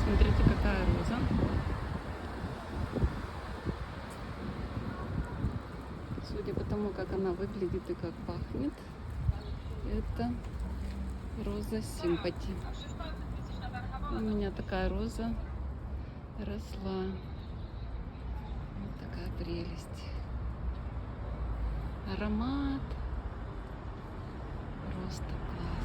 Смотрите, какая роза. Судя по тому, как она выглядит и как пахнет, это роза Симпати. У меня такая роза росла. Вот такая прелесть. Аромат просто класс.